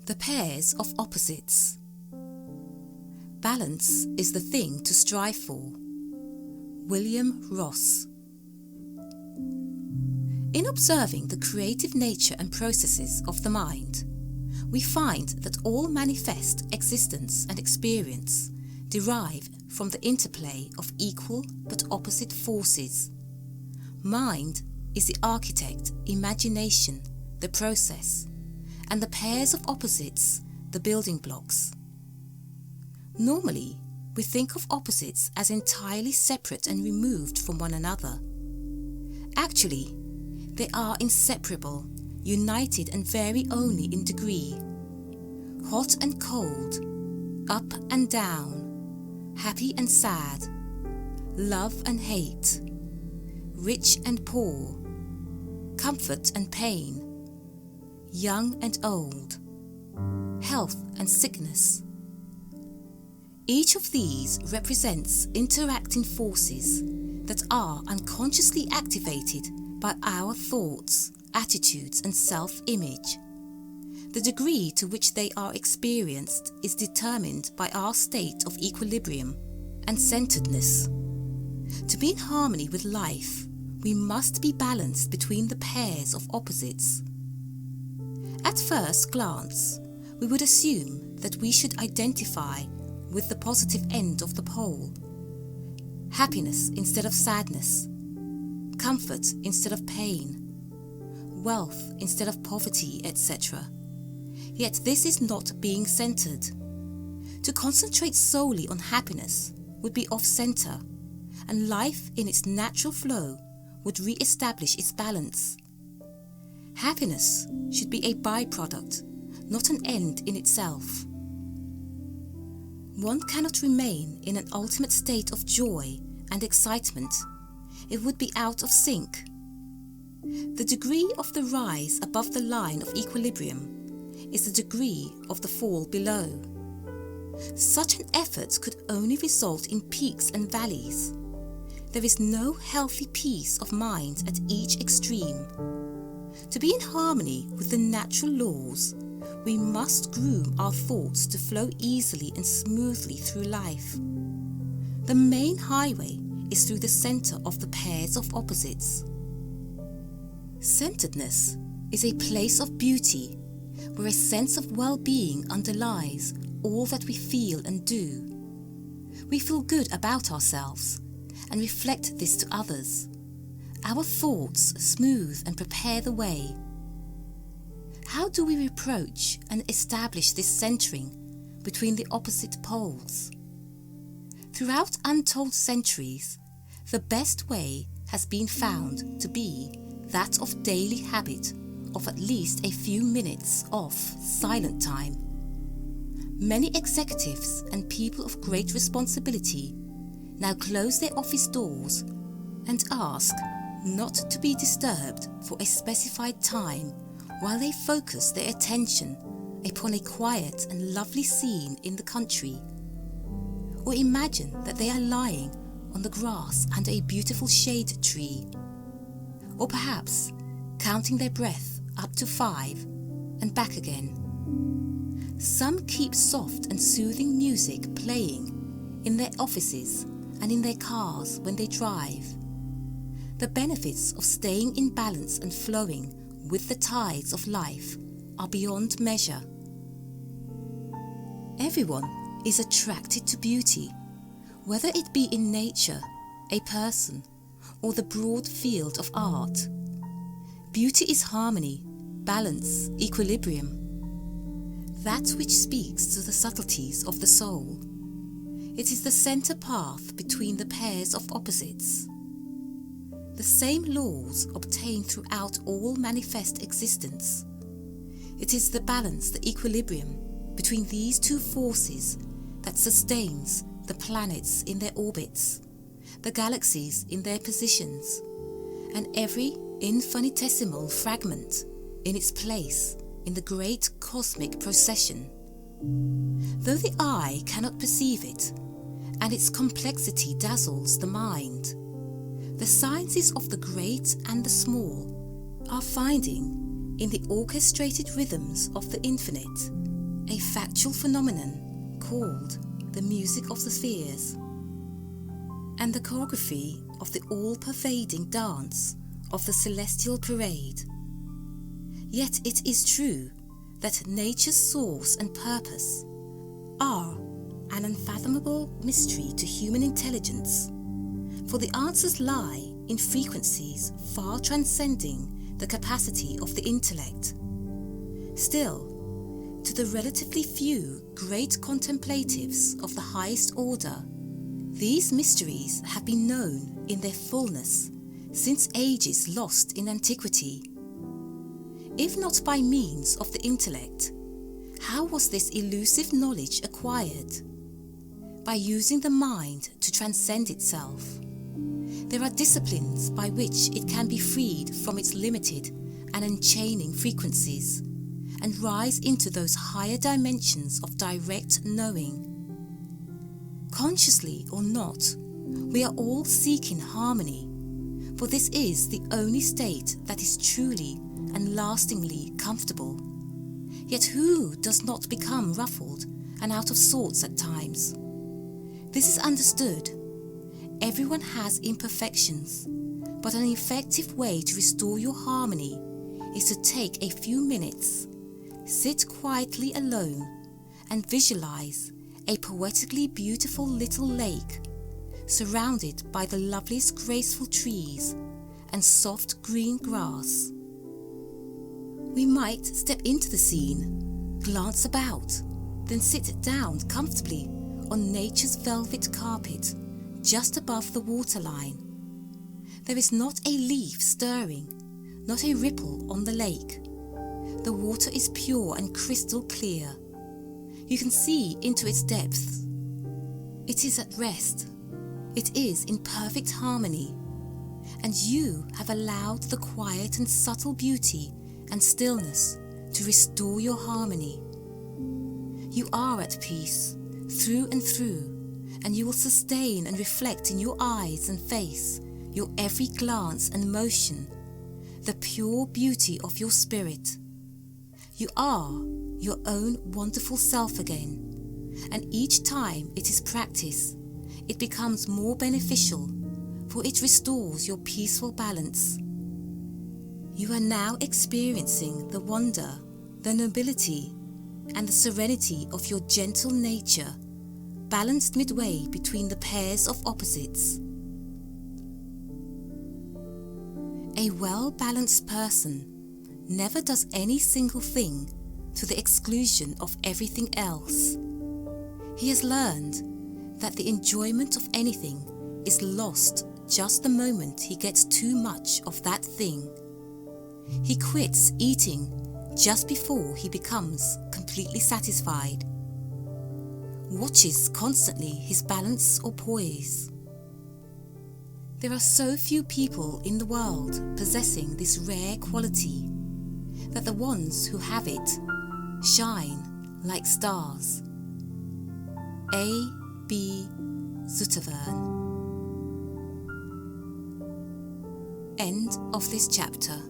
The pairs of opposites. Balance is the thing to strive for. William Ross. In observing the creative nature and processes of the mind, we find that all manifest existence and experience derive from the interplay of equal but opposite forces. Mind is the architect, imagination, the process, and the pairs of opposites, the building blocks. Normally, we think of opposites as entirely separate and removed from one another. Actually, they are inseparable, united and vary only in degree. Hot and cold, up and down, happy and sad, love and hate, rich and poor, comfort and pain, young and old, health and sickness. Each of these represents interacting forces that are unconsciously activated by our thoughts, attitudes and self-image. The degree to which they are experienced is determined by our state of equilibrium and centeredness. To be in harmony with life, we must be balanced between the pairs of opposites. At first glance, we would assume that we should identify with the positive end of the pole. Happiness instead of sadness, comfort instead of pain, wealth instead of poverty, etc. Yet this is not being centered. To concentrate solely on happiness would be off-center, and life in its natural flow would re-establish its balance. Happiness should be a byproduct, not an end in itself. One cannot remain in an ultimate state of joy and excitement. It would be out of sync. The degree of the rise above the line of equilibrium is the degree of the fall below. Such an effort could only result in peaks and valleys. There is no healthy peace of mind at each extreme. To be in harmony with the natural laws, we must groom our thoughts to flow easily and smoothly through life. The main highway is through the center of the pairs of opposites. Centeredness is a place of beauty, where a sense of well-being underlies all that we feel and do. We feel good about ourselves and reflect this to others. Our thoughts smooth and prepare the way. How do we approach and establish this centering between the opposite poles? Throughout untold centuries, the best way has been found to be that of daily habit of at least a few minutes of silent time. Many executives and people of great responsibility now close their office doors and ask not to be disturbed for a specified time while they focus their attention upon a quiet and lovely scene in the country. Or imagine that they are lying on the grass under a beautiful shade tree. Or perhaps counting their breath up to 5 and back again. Some keep soft and soothing music playing in their offices and in their cars when they drive. The benefits of staying in balance and flowing with the tides of life are beyond measure. Everyone is attracted to beauty, whether it be in nature, a person, or the broad field of art. Beauty is harmony, balance, equilibrium. That which speaks to the subtleties of the soul. It is the center path between the pairs of opposites. The same laws obtain throughout all manifest existence. It is the balance, the equilibrium between these two forces that sustains the planets in their orbits, the galaxies in their positions, and every infinitesimal fragment in its place in the great cosmic procession. Though the eye cannot perceive it, and its complexity dazzles the mind, the sciences of the great and the small are finding, in the orchestrated rhythms of the infinite, a factual phenomenon called the music of the spheres, and the choreography of the all-pervading dance of the celestial parade. Yet it is true that nature's source and purpose are an unfathomable mystery to human intelligence, for the answers lie in frequencies far transcending the capacity of the intellect. Still, to the relatively few great contemplatives of the highest order, these mysteries have been known in their fullness since ages lost in antiquity. If not by means of the intellect, how was this elusive knowledge acquired? By using the mind to transcend itself. There are disciplines by which it can be freed from its limited and enchaining frequencies and rise into those higher dimensions of direct knowing. Consciously or not, we are all seeking harmony, for this is the only state that is truly and lastingly comfortable. Yet who does not become ruffled and out of sorts at times? This is understood. Everyone has imperfections, but an effective way to restore your harmony is to take a few minutes, sit quietly alone, and visualize a poetically beautiful little lake surrounded by the loveliest graceful trees and soft green grass. We might step into the scene, glance about, then sit down comfortably on nature's velvet carpet just above the waterline. There is not a leaf stirring, not a ripple on the lake. The water is pure and crystal clear. You can see into its depths. It is at rest. It is in perfect harmony. And you have allowed the quiet and subtle beauty and stillness to restore your harmony. You are at peace through and through, and you will sustain and reflect in your eyes and face, your every glance and motion, the pure beauty of your spirit. You are your own wonderful self again, and each time it is practiced, it becomes more beneficial, for it restores your peaceful balance. You are now experiencing the wonder, the nobility, and the serenity of your gentle nature, balanced midway between the pairs of opposites. A well-balanced person never does any single thing to the exclusion of everything else. He has learned that the enjoyment of anything is lost just the moment he gets too much of that thing. He quits eating just before he becomes completely satisfied. Watches constantly his balance or poise. There are so few people in the world possessing this rare quality that the ones who have it shine like stars. A. B. Zuttervern. End of this chapter.